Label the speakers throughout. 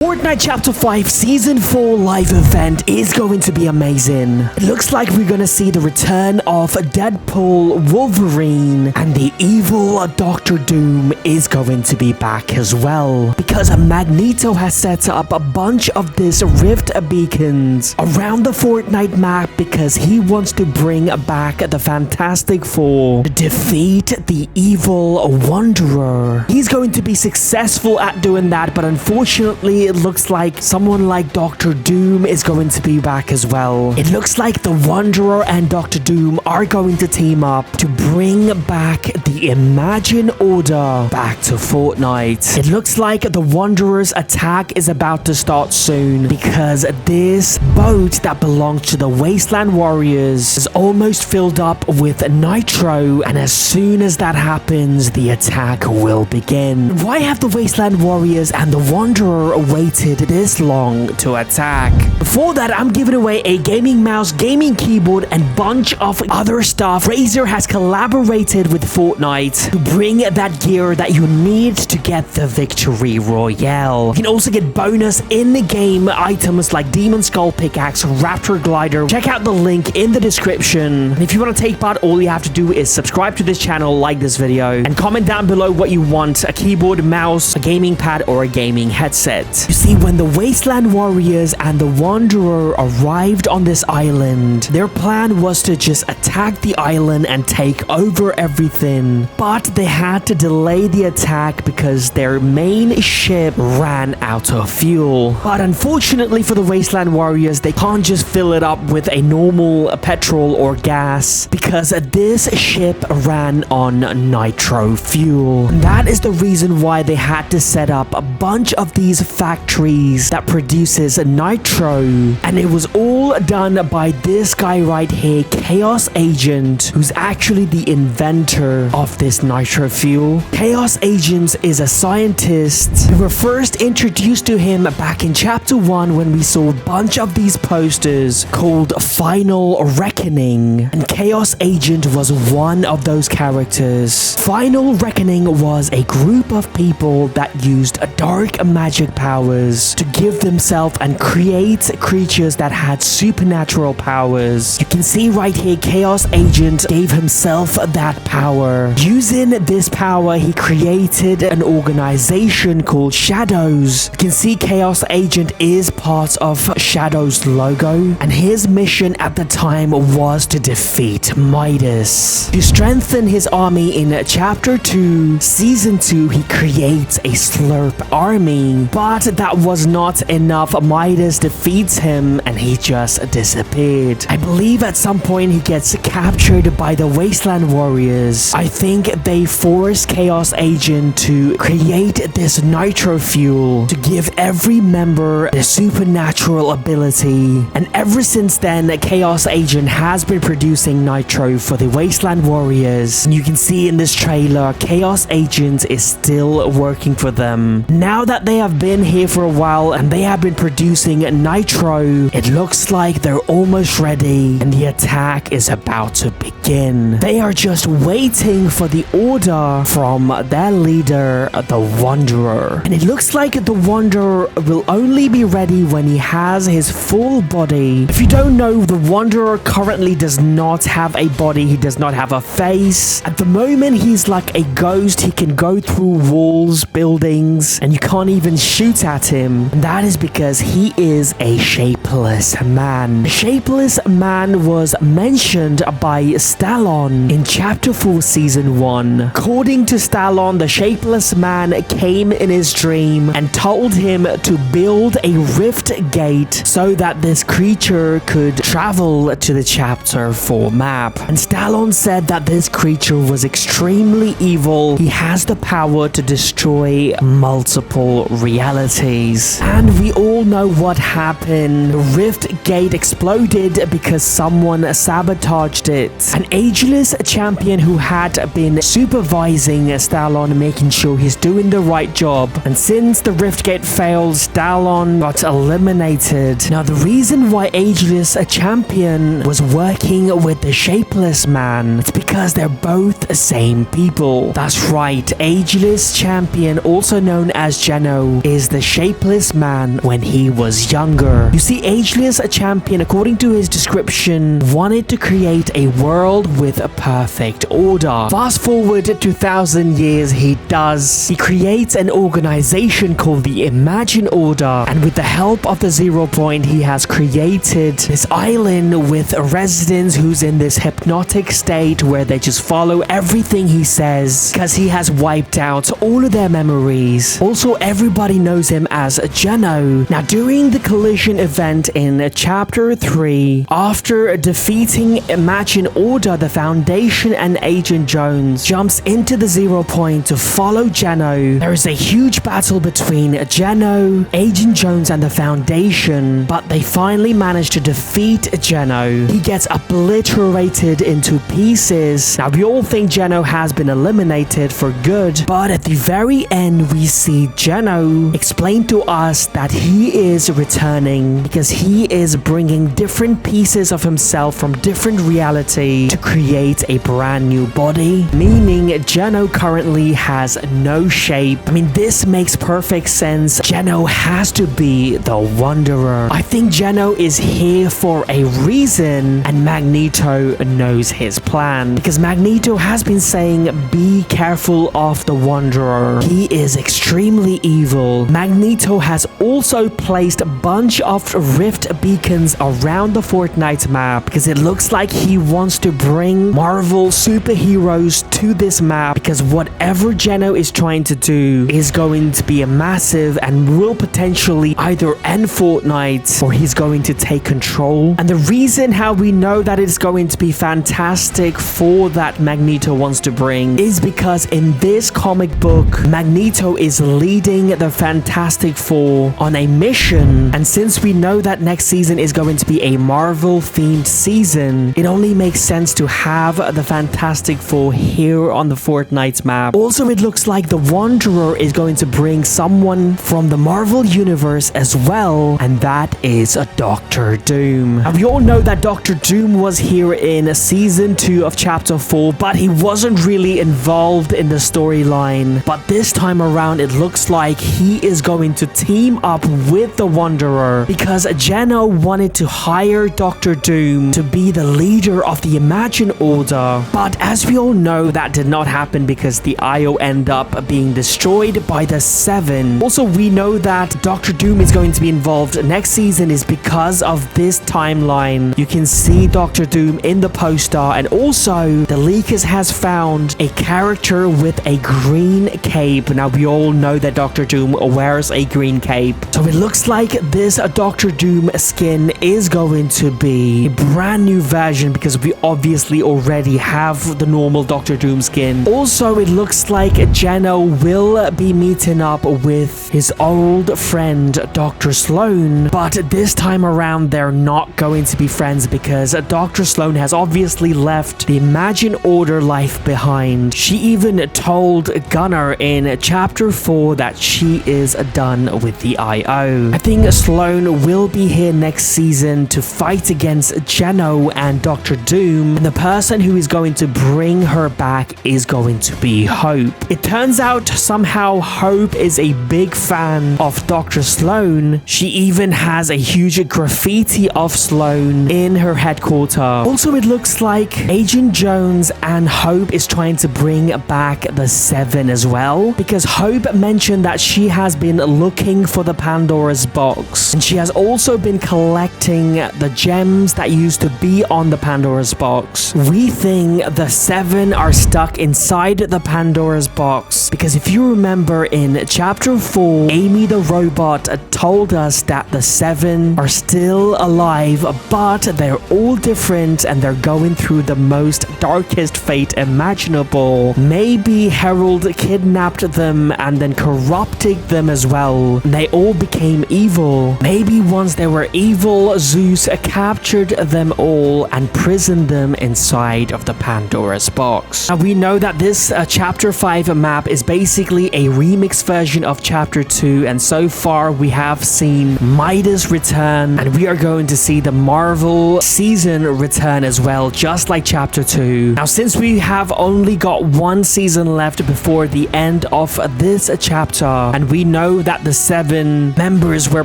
Speaker 1: Fortnite Chapter 5 Season 4 live event is going to be amazing. It looks like we're gonna see the return of Deadpool, Wolverine, and the evil Dr. Doom is going to be back as well. Because Magneto has set up a bunch of these rift beacons around the Fortnite map because he wants to bring back the Fantastic Four to defeat the evil Wanderer. He's going to be successful at doing that, but unfortunately, it looks like someone like Dr. Doom is going to be back as well. It looks like the Wanderer and Dr. Doom are going to team up to bring back the Imagine Order back to Fortnite. It looks like the Wanderer's attack is about to start soon because this boat that belongs to the Wasteland Warriors is almost filled up with Nitro, and as soon as that happens, the attack will begin. Why have the Wasteland Warriors and the Wanderer waited this long to attack? Before that, I'm giving away a gaming mouse, gaming keyboard, and bunch of other stuff. Razer has collaborated with Fortnite to bring that gear that you need to get the victory royale. You can also get bonus in-game items like Demon Skull Pickaxe, Raptor Glider. Check out the link in the description. And if you want to take part, all you have to do is subscribe to this channel, like this video, and comment down below what you want: a keyboard, mouse, a gaming pad, or a gaming headset. You see, when the Wasteland Warriors and the Wanderer arrived on this island, their plan was to just attack the island and take over everything. But they had to delay the attack because their main ship ran out of fuel. But unfortunately for the Wasteland Warriors, they can't just fill it up with a normal petrol or gas because this ship ran on nitro fuel. And that is the reason why they had to set up a bunch of these factories that produces nitro, and it was all done by this guy right here, Chaos Agent, who's actually the inventor of this nitro fuel. Chaos Agent is a scientist. We were first introduced to him back in Chapter 1 when we saw a bunch of these posters called Final Reckoning, and Chaos Agent was one of those characters. Final Reckoning was a group of people that used dark magic powers to give themselves and create creatures that had supernatural powers. You can see right here, Chaos Agent gave himself that power. Using this power, he created an organization called Shadows. You can see Chaos Agent is part of Shadows logo, and his mission at the time was to defeat Midas. To strengthen his army in Chapter 2, Season 2, he creates a Slurp army, but that was not enough. Midas defeats him and he just disappeared. I believe at some point he gets captured by the Wasteland Warriors. I think they forced Chaos Agent to create this nitro fuel to give every member the supernatural ability, and ever since then Chaos Agent has been producing nitro for the Wasteland Warriors, and you can see in this trailer Chaos Agent is still working for them. Now that they have been here for a while and they have been producing nitro, it looks like they're almost ready and the attack is about to begin. They are just waiting for the order from their leader, the Wanderer. And it looks like the Wanderer will only be ready when he has his full body. If you don't know, the Wanderer currently does not have a body. He does not have a face. At the moment, he's like a ghost. He can go through walls, buildings, and you can't even shoot at him. And that is because he is a shapeless man. The shapeless man was mentioned by Stallon in Chapter 4 Season 1. According to Stallon, the shapeless man came in his dream and told him to build a rift gate so that this creature could travel to the Chapter 4 map. And Stallon said that this creature was extremely evil. He has the power to destroy multiple realities. And we all know what happened. The rift gate exploded because someone sabotaged it, and ageless champion who had been supervising Stallon, making sure he's doing the right job. And since the Riftgate failed, Stallon got eliminated. Now, the reason why ageless champion was working with the shapeless man, it's because they're both the same people. That's right, ageless champion, also known as Geno, is the shapeless man when he was younger. You see, ageless champion, according to his description, wanted to create a world with a perfect order. Fast forward to 2,000 years, he does. He creates an organization called the Imagine Order, and with the help of the 0 Point, he has created this island with residents who's in this hypnotic state where they just follow everything he says because he has wiped out all of their memories. Also, everybody knows him as Geno. Now, during the collision event in chapter 3, after defeating Imagine Order, the Foundation and Agent Jones jumps into the 0 Point to follow Geno. There is a huge battle between Geno, Agent Jones, and the Foundation, but they finally manage to defeat Geno. He gets obliterated into pieces. Now, we all think Geno has been eliminated for good, but at the very end, we see Geno explain to us that he is returning because he is bringing different pieces of himself from different reality to create a brand new body, meaning Geno currently has no shape. I mean, this makes perfect sense. Geno has to be the Wanderer. I think Geno is here for a reason, and Magneto knows his plan because Magneto has been saying, be careful of the Wanderer. He is extremely evil. Magneto has also placed a bunch of rift beacons around the Fortnite map because it looks like he wants to bring Marvel superheroes to this map, because whatever Geno is trying to do is going to be a massive and will potentially either end Fortnite or he's going to take control. And the reason how we know that it's going to be fantastic for that Magneto wants to bring is because in this comic book, Magneto is leading the Fantastic Four on a mission, and since we know that next season is going to be a Marvel themed season, it only makes sense to have the Fantastic Four here on the Fortnite map. Also, it looks like the Wanderer is going to bring someone from the Marvel universe as well, and that is a Doctor Doom. Now, we all know that Doctor Doom was here in season 2 of chapter 4, but he wasn't really involved in the storyline. But this time around, it looks like he is going to team up with the Wanderer because Geno wanted to hire Doctor Doom to be the leader of the Imagine Order. But as we all know, that did not happen because the IO ended up being destroyed by the 7. Also, we know that Doctor Doom is going to be involved next season is because of this timeline. You can see Doctor Doom in the poster, and also the leakers has found a character with a green cape. Now, we all know that Doctor Doom wears a green cape, so it looks like this Doctor Doom skin is going to be a brand new version because we obviously already have the normal Doctor Doom skin. Also, it looks like Geno will be meeting up with his old friend Dr. Sloan, but this time around they're not going to be friends because Dr. Sloan has obviously left the Imagine Order life behind. She even told Gunnar in chapter 4 that she is done with the IO. I think Sloan will be here next season to fight against Geno and Doctor Doom, and the person who is going to bring her back is going to be Hope. It turns out somehow Hope is a big fan of Dr. Sloan. She even has a huge graffiti of Sloan in her headquarters. Also, it looks like Agent Jones and Hope is trying to bring back the 7 as well, because Hope mentioned that she has been looking for the Pandora's box, and she has also been collecting the gems that used to be on the Pandora's box. We think the 7 are stuck inside the Pandora's box box. Because if you remember in chapter 4, Amy the robot told us that the 7 are still alive, but they're all different and they're going through the most darkest fate imaginable. Maybe Harold kidnapped them and then corrupted them as well. They all became evil. Maybe once they were evil, Zeus captured them all and prisoned them inside of the Pandora's box. Now we know that this chapter 5 map is basically a remix version of chapter 2, and so far we have seen Midas return, and we are going to see the Marvel season return as well, just like chapter 2. Now since we have only got one season left before the end of this chapter, and we know that the 7 members were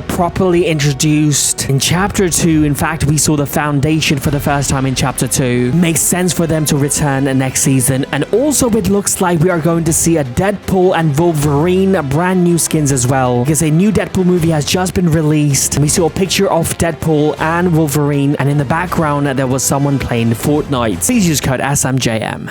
Speaker 1: properly introduced in chapter 2, in fact we saw the foundation for the first time in chapter 2, makes sense for them to return next season. And also it looks like we are going to see a Deadpool and Wolverine brand new skins as well, because a new Deadpool movie has just been released. We saw a picture of Deadpool and Wolverine, and in the background there was someone playing Fortnite. Please use code SMJM.